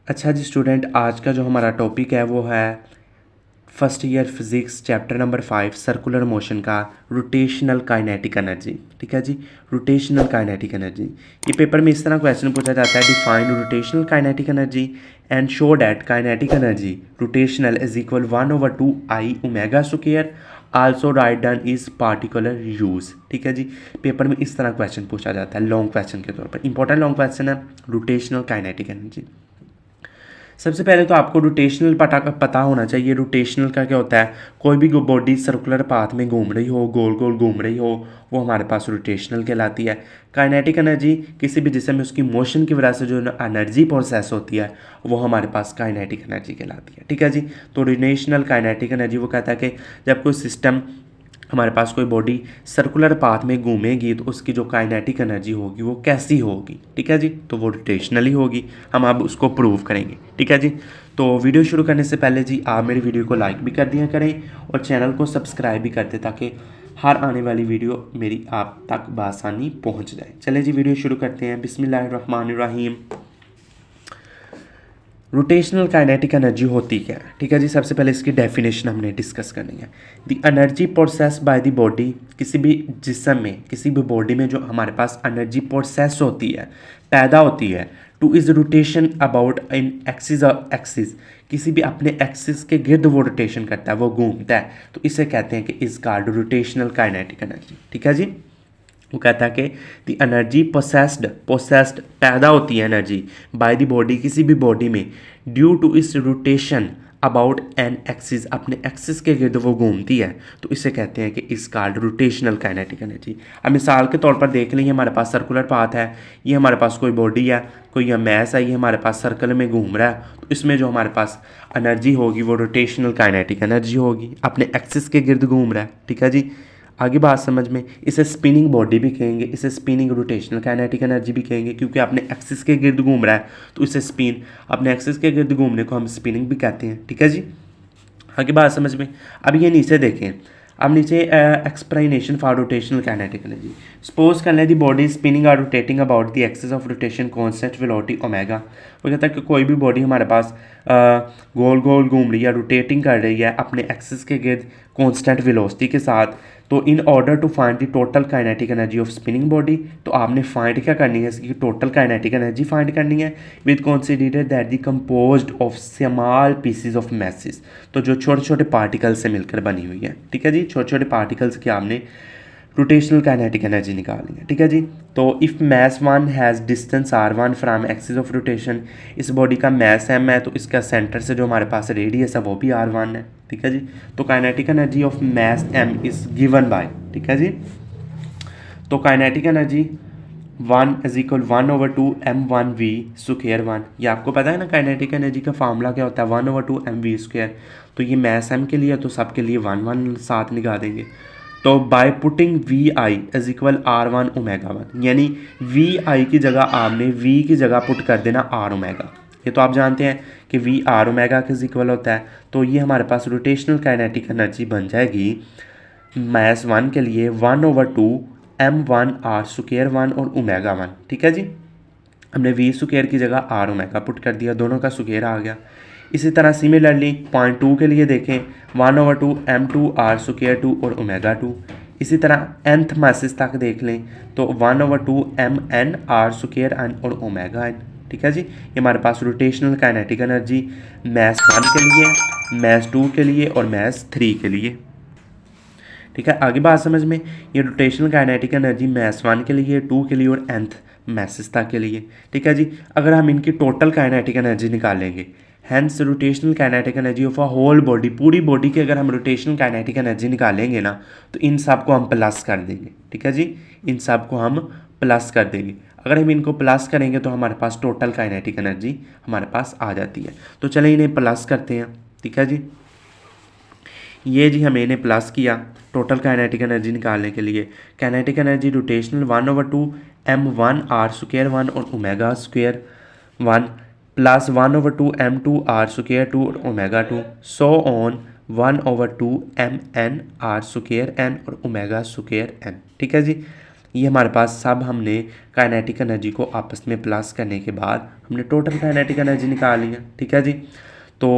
अच्छा जी स्टूडेंट, आज का जो हमारा टॉपिक है वो है first year physics chapter number 5 circular motion का रोटेशनल काइनेटिक एनर्जी। ठीक है जी, रोटेशनल काइनेटिक एनर्जी। ये पेपर में इस तरह क्वेश्चन पूछा जाता है, define rotational kinetic energy and show that kinetic energy rotational is equal 1/2 I omega square also right done is particular use. ठीक है जी, पेपर में इस तरह क्वेश्चन पूछा जाता है लॉन्ग क्वेश्चन के तौर पर। इंपॉर्टेंट लॉन्ग क्वेश्चन है रोटेशनल काइनेटिक एनर्जी। सबसे पहले तो आपको रोटेशनल पता होना चाहिए। रोटेशनल का क्या होता है, कोई भी बॉडी सर्कुलर पाथ में घूम रही हो, गोल गोल घूम रही हो, वो हमारे पास रोटेशनल कहलाती है। काइनेटिक एनर्जी किसी भी जिसम में उसकी मोशन की वजह से जो एनर्जी प्रोसेस होती है वो हमारे पास काइनेटिक एनर्जी कहलाती है। ठीक है जी, तो रोटेशनल काइनेटिक एनर्जी वो कहता है कि जब कोई सिस्टम, हमारे पास कोई बॉडी सर्कुलर पाथ में घूमेगी तो उसकी जो काइनेटिक एनर्जी होगी वो कैसी होगी। ठीक है जी, तो वो रोटेशनली होगी। हम अब उसको प्रूव करेंगे। ठीक है जी, तो वीडियो शुरू करने से पहले जी आप मेरी वीडियो को लाइक भी कर दिया करें और चैनल को सब्सक्राइब भी कर दें ताकि हर आने वाली वीडियो मेरी आप तक बआसानी पहुंच जाए। चले जी वीडियो शुरू करते हैं। बिस्मिल्लाहिर्रहमानिर्रहीम। रोटेशनल काइनेटिक एनर्जी होती क्या है? ठीक है जी, सबसे पहले इसकी डेफिनेशन हमने डिस्कस करनी है। The energy process by the body, किसी भी जिस्म में, किसी भी बॉडी में जो हमारे पास एनर्जी प्रोसेस होती है, पैदा होती है, two is rotation about in axis, किसी भी अपने एक्सिस के गिर्द वो रोटेशन करता है, वो घूमता है, तो इसे कहते हैं कि is called rotational kinetic energy. ठीक है जी, वो कहता है कि द एनर्जी पोसेस्ड पैदा होती है एनर्जी बाय द बॉडी, किसी भी बॉडी में, ड्यू टू इस रोटेशन अबाउट एन एक्सिस, अपने एक्सिस के गिर्द वो घूमती है, तो इसे कहते हैं कि इस कॉल्ड रोटेशनल काइनेटिक एनर्जी। अब मिसाल के तौर पर देख लें, हमारे पास सर्कुलर पाथ है, ये हमारे पास कोई बॉडी है, कोई यह मैस है, ये हमारे पास सर्कल में घूम रहा है, तो इसमें जो हमारे पास एनर्जी होगी वो रोटेशनल काइनेटिक एनर्जी होगी, अपने एक्सिस के गिर्द घूम रहा है। ठीक है जी, आगे बात समझ में। इसे स्पिनिंग बॉडी भी कहेंगे, इसे स्पिनिंग रोटेशनल काइनेटिक एनर्जी भी कहेंगे, क्योंकि अपने एक्सिस के गिर्द घूम रहा है तो इसे स्पिन, अपने एक्सिस के गिर्द घूमने को हम स्पिनिंग भी कहते हैं। ठीक है जी, आगे बात समझ में। अब ये नीचे देखें, अब नीचे explanation for rotational kinetic energy. Suppose कर लें दी बॉडी स्पिनिंग और rotating about the axis of rotation constant velocity omega. वो कहता है कि कोई भी बॉडी हमारे पास गोल गोल घूम रही है, रोटेटिंग कर रही है अपने एक्सिस के गिर्द कांस्टेंट वेलोसिटी के साथ, तो in order to find the total kinetic energy of spinning body, तो आपने फाइंड क्या करनी है, इसकी टोटल काइनेटिक एनर्जी फाइंड करनी है with consider that the composed of small pieces of masses, तो जो छोटे छोटे पार्टिकल से मिलकर बनी हुई है। ठीक है जी, छोटे छोटे पार्टिकल्स की आपने रोटेशनल काइनेटिक एनर्जी निकालनी है। ठीक है जी, तो if mass 1 has distance r1 from axis of rotation, इस बॉडी का मैस m है तो इसका सेंटर से जो हमारे पास रेडियस है वो भी r1 है। ठीक है जी, तो kinetic energy of mass m is given by, ठीक है जी, तो काइनेटिक एनर्जी 1 = 1/2 m1v स्क्वायर 1। ये आपको पता है ना, काइनेटिक एनर्जी का फार्मूला क्या होता है, 1/2 mv स्क्वायर। तो ये मैस m के लिए, तो सब के लिए 1 साथ निकाल देंगे। तो by putting V I is equal r1 omega 1, यानी वी आई की जगह आपने v की जगह पुट कर देना r ओमेगा। ये तो आप जानते हैं कि v r ओमेगा के इक्वल होता है। तो ये हमारे पास रोटेशनल काइनेटिक एनर्जी बन जाएगी मैस 1 के लिए 1/2 m1r स्क्वायर 1 और ओमेगा 1। ठीक है जी, हमने v स्क्वायर की जगह r ओमेगा पुट कर दिया, दोनों का स्क्वायर आ गया। इसी तरह सिमिलरली पॉइंट 2 के लिए देखें, 1/2 m2r स्क्वायर 2 और ओमेगा 2। इसी तरह nth मैसेज तक देख लें तो 1/2 mn r स्क्वायर n और ओमेगा n। ठीक है जी, ये हमारे पास रोटेशनल काइनेटिक एनर्जी मैस 1 के लिए, मैस 2 के लिए और मैस 3 के लिए। ठीक है, आगे बात समझ में। ये रोटेशनल काइनेटिक एनर्जी मैस 1 के लिए, 2 के लिए और nth मैसेज तक के लिए। ठीक है जी, अगर हम इनकी टोटल काइनेटिक एनर्जी निकालेंगे, hence rotational kinetic energy of a whole body, पूरी बॉडी की अगर हम रोटेशनल काइनेटिक एनर्जी निकालेंगे ना, तो इन सब को हम प्लस कर देंगे। ठीक है जी, इन सब को हम प्लस कर देंगे। अगर हम इनको प्लस करेंगे तो हमारे पास टोटल काइनेटिक एनर्जी हमारे पास आ जाती है। तो चलिए इन्हें प्लस करते हैं। ठीक है जी, ये जी हमें इन्हें प्लस किया टोटल काइनेटिक एनर्जी निकालने के लिए। Kinetic energy rotational 1/2 m1r square 1 और omega square 1 plus 1/2 m2r square 2 और omega 2 so on 1/2 mn r square n और ओमेगा स्क्वायर n। ठीक है जी, ये हमारे पास सब हमने काइनेटिक एनर्जी को आपस में प्लस करने के बाद हमने टोटल काइनेटिक एनर्जी निकाल लिया। ठीक है जी। तो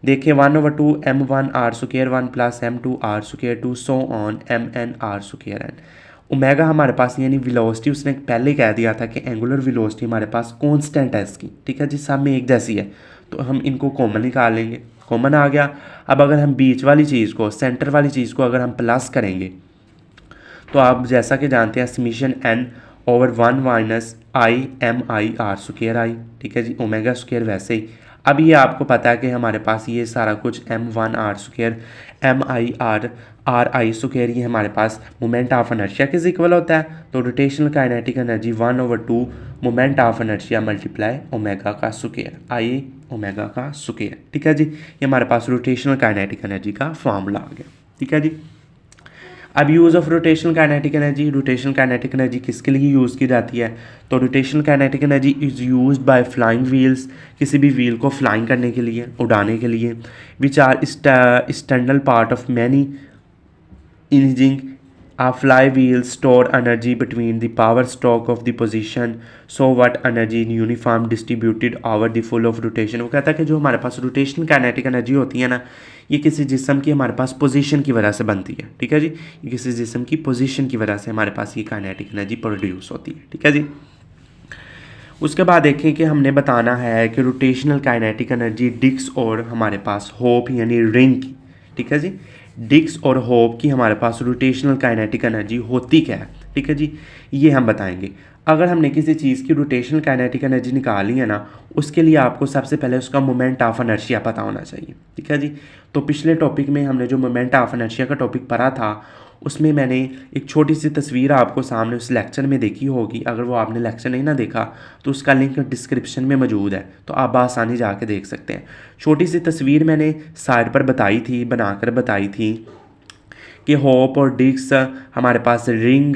देखिए 1/2 m1 r² 1 + m2 r² 2 so on mn r²n। Omega हमारे पास यानी वेलोसिटी उसने पहले कह दिया था कि एंगुलर वेलोसिटी हमारे पास कांस्टेंट है इसकी। ठीक है जी, सब में एक जैसी है, तो हम इनको कॉमन निकाल लेंगे। कॉमन आ गया। अब अगर हम बीच वाली चीज़ को, सेंटर वाली चीज़ को अगर हम प्लस करेंगे तो आप जैसा कि जानते हैं summation n/1 - i mi r²i। ठीक है जी, ओमेगा स्क्वायर वैसे ही। अब ये आपको पता है कि हमारे पास ये सारा कुछ m1 r² mi r i² ये हमारे पास मोमेंट ऑफ इनर्शिया के इक्वल होता है। तो rotational kinetic energy 1/2 moment of inertia multiply omega का स्क्वायर, आई ओमेगा का स्क्वायर। ठीक है जी, ये हमारे पास रोटेशनल काइनेटिक एनर्जी का फॉर्मूला आ गया। ठीक है जी। अब use of rotational kinetic energy. Rotational kinetic energy किसके लिए यूज़ की जाती है? तो rotational kinetic energy is used by flying wheels, किसी भी व्हील को फ्लाइंग करने के लिए, उड़ाने के लिए, which are external part of many engine. A flywheel store energy between the power stroke of the position, so what energy in uniform distributed over the full of rotation। वो कहता है कि जो हमारे पास रोटेशनल काइनेटिक एनर्जी होती है ना, ये किसी जिस्म की हमारे पास पोजीशन की वजह से बनती है। ठीक है जी, ये किसी जिस्म की पोजीशन की वजह से हमारे पास ये काइनेटिक एनर्जी प्रोड्यूस होती है। ठीक है जी। उसके बाद देखें कि हमने बताना है कि रोटेशनल काइनेटिक एनर्जी डिस्क और हमारे पास होप यानी रिंग की। ठीक है जी, डिस्क और होप की हमारे पास रोटेशनल काइनेटिक एनर्जी होती क्या है। ठीक है जी, ये हम बताएंगे। अगर हमने किसी चीज़ की रोटेशनल काइनेटिक एनर्जी निकाली है ना, उसके लिए आपको सबसे पहले उसका मोमेंट ऑफ इनर्शिया पता होना चाहिए। ठीक है जी। तो पिछले टॉपिक में हमने जो मोमेंट ऑफ इनर्शिया का टॉपिक पढ़ा था, उसमें मैंने एक छोटी सी तस्वीर आपको सामने उस लेक्चर में देखी होगी। अगर वो आपने लेक्चर नहीं ना देखा तो उसका लिंक डिस्क्रिप्शन में मौजूद है, तो आप आसानी जाके देख सकते हैं। छोटी सी तस्वीर मैंने साइड पर बताई थी, बनाकर बताई थी कि होप और डिस्क हमारे पास रिंग,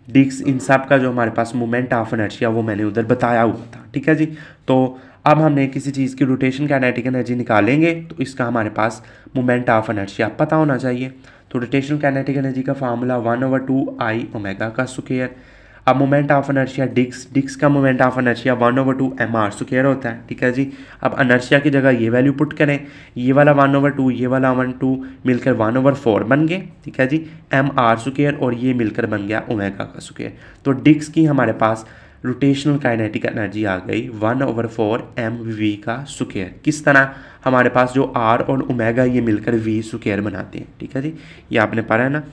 डिस्क, इन सब का जो हमारे पास मोमेंट ऑफ इनर्शिया वो मैंने उधर बताया हुआ था। ठीक है जी। तो अब हमने किसी चीज़ की रोटेशन काइनेटिक एनर्जी निकालेंगे तो इसका हमारे पास मोमेंट ऑफ इनर्शिया पता होना चाहिए। तो रोटेशनल काइनेटिक एनर्जी का फार्मूला 1/2 आई ओमेगा का स्क्वायर। अब मोमेंट ऑफ इनर्शिया डिस्क का moment of inertia 1/2 M R square होता है। ठीक है जी। अब इनर्शिया की जगह ये वैल्यू पुट करें, ये वाला 1/2 ये वाला 1/2 मिलकर 1/4 बन गए। ठीक है जी, एम आर स्क्वायर और ये मिलकर बन गया ओमेगा का स्क्वायर। तो डिस्क की हमारे पास रोटेशनल काइनेटिक एनर्जी आ गई 1/4 एम वी का स्क्वायर। किस तरह? हमारे पास जो आर और ओमेगा ये मिलकर वी स्क्वायर बनाते हैं। ठीक है जी, ये आपने पढ़ा है ना,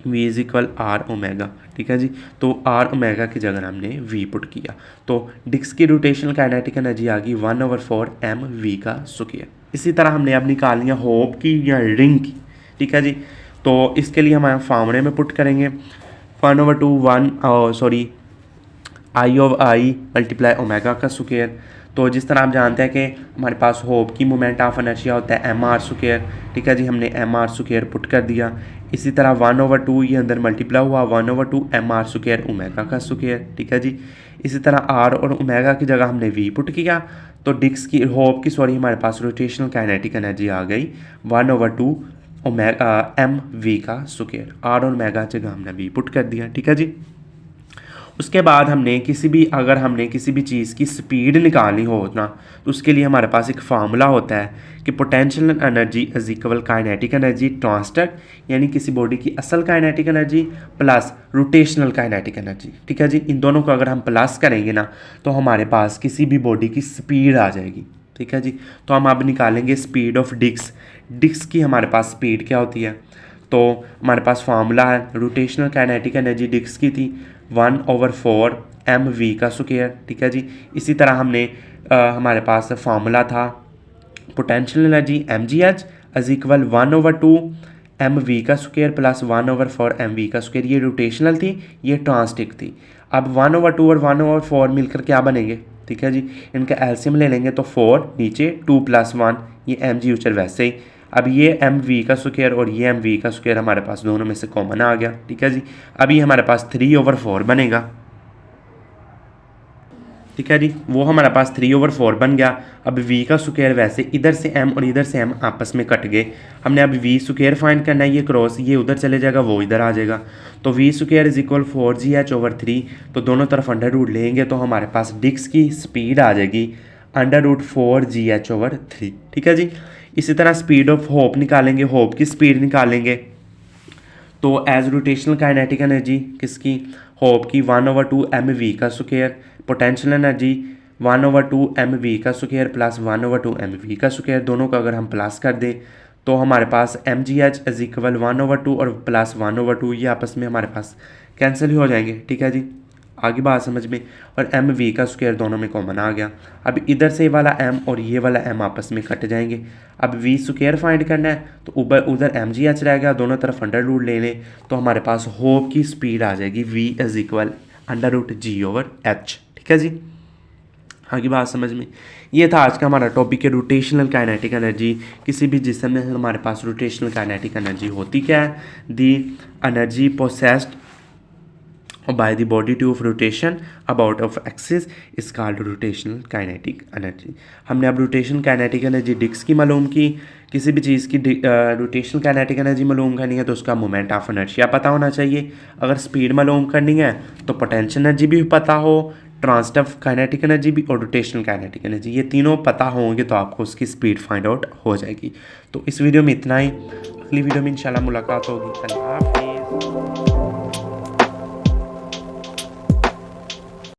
v is equal R omega. ठीक है जी। तो आर ओमेगा की जगह हमने v पुट किया, तो डिस्क की रोटेशनल काइनेटिक एनर्जी आ गई 1/4 एम वी का स्क्वायर। इसी तरह हमने अब निकाल लिया होप की या रिंग की। ठीक है जी। तो इसके लिए हम फार्मूले में पुट करेंगे 1/2 आई ऑफ आई मल्टीप्लाई ओमेगा का स्क्वायर। तो जिस तरह आप जानते हैं कि हमारे पास होप की मोमेंट ऑफ इनर्शिया होता है एम आर स्क्वायर। ठीक है जी, हमने एम आर स्क्वायर पुट कर दिया। इसी तरह 1/2 ये अंदर मल्टीप्लाई हुआ 1/2 एम आर स्क्वायर ओमेगा का स्क्वायर। ठीक है जी। इसी तरह आर और ओमेगा की जगह हमने वी पुट किया, तो डिस्क की होप की हमारे पास रोटेशनल काइनेटिक एनर्जी आ गई 1/2 ओमेगा एम वी का स्क्वायर। आर और ओमेगा की जगह हमने वी पुट कर दिया। ठीक है जी। उसके बाद अगर हमने किसी भी चीज़ की स्पीड निकालनी हो ना, तो उसके लिए हमारे पास एक फार्मूला होता है कि potential energy is equal kinetic energy translational, यानी किसी बॉडी की असल kinetic energy plus rotational kinetic energy. ठीक है जी, इन दोनों को अगर हम प्लस करेंगे ना तो हमारे पास किसी भी बॉडी की स्पीड आ जाएगी। ठीक है जी। तो हम अब निकालेंगे स्पीड ऑफ डिस्क की हमारे पास स्पीड क्या होती है। तो हमारे पास फार्मूला है, रोटेशनल काइनेटिक एनर्जी डिस्क की थी 1/4 एम वी का स्क्वायर। ठीक है जी। इसी तरह हमने हमारे पास फार्मूला था potential energy M G H is equal 1/2 M V का स्क्वायर प्लस 1/4 एम वी का स्क्वायर। ये रोटेशनल थी, ये ट्रांसटिक थी। अब 1/2 और 1/4 मिलकर क्या बनेंगे? ठीक है जी, इनका एलसीएम ले लेंगे तो 4 नीचे 2 + 1 ये एम जी ऊपर वैसे ही। अब ये एम वी का स्क्वायर और ये एम वी का स्क्वायर हमारे पास दोनों में से कॉमन आ गया। ठीक है जी। अब ये हमारे पास 3/4 बनेगा। ठीक है जी, वो हमारे पास 3/4 बन गया। अब v का स्क्वायर वैसे इधर से m और इधर से m आपस में कट गए। हमने अब v स्क्वायर फाइंड करना है, ये क्रॉस ये उधर चले जाएगा वो इधर आ जाएगा। तो v square is equal 4gh/3। तो दोनों तरफ अंडर रूट लेंगे तो हमारे पास डिस्क की स्पीड आ जाएगी √4gh/3। ठीक है जी। इसी तरह स्पीड ऑफ होप निकालेंगे, होप की स्पीड निकालेंगे। तो एज रोटेशनल काइनेटिक एनर्जी किसकी, होप की 1/2 mv का स्क्वायर, पोटेंशियल एनर्जी 1/2 mv का स्क्वायर प्लस 1/2 mv का स्क्वायर, दोनों का अगर हम प्लस कर दें तो हमारे पास mgh इज इक्वल 1/2 और प्लस 1/2 ये आपस में हमारे पास कैंसिल ही हो जाएंगे। ठीक है जी, आगे बात समझ में। और एम वी का स्क्वायर दोनों में कॉमन आ गया। अब इधर से वाला एम और ये वाला एम आपस में कट जाएंगे। अब वी स्क्वायर फाइंड करना है तो ऊपर उधर एम जी एच रहेगा, दोनों तरफ अंडर रूट ले लें तो हमारे पास होप की स्पीड आ जाएगी वी इज इक्वल √g/h। ठीक है जी, आगे बात समझ में। ये था आज का हमारा टॉपिक है रोटेशनल काइनेटिक एनर्जी। किसी भी जिस्म में हमारे पास रोटेशनल काइनेटिक एनर्जी होती क्या है, दी energy possessed by the body to of rotation about of axis is called rotational kinetic energy। हमने अब रोटेशनल काइनेटिक एनर्जी डिस्क की मालूम की। किसी भी चीज़ की रोटेशनल काइनेटिक एनर्जी मालूम करनी है तो उसका मोमेंट ऑफ इनर्शिया पता होना चाहिए। अगर स्पीड मालूम करनी है तो पोटेंशियल एनर्जी भी पता हो, ट्रांसटिव काइनेटिक एनर्जी भी और रोटेशनल काइनेटिक एनर्जी, ये तीनों पता होंगे तो आपको उसकी स्पीड फाइंड आउट हो जाएगी। तो इस वीडियो में इतना ही, अगली वीडियो में इंशाल्लाह मुलाकात होगी। अल्लाह हाफिज़।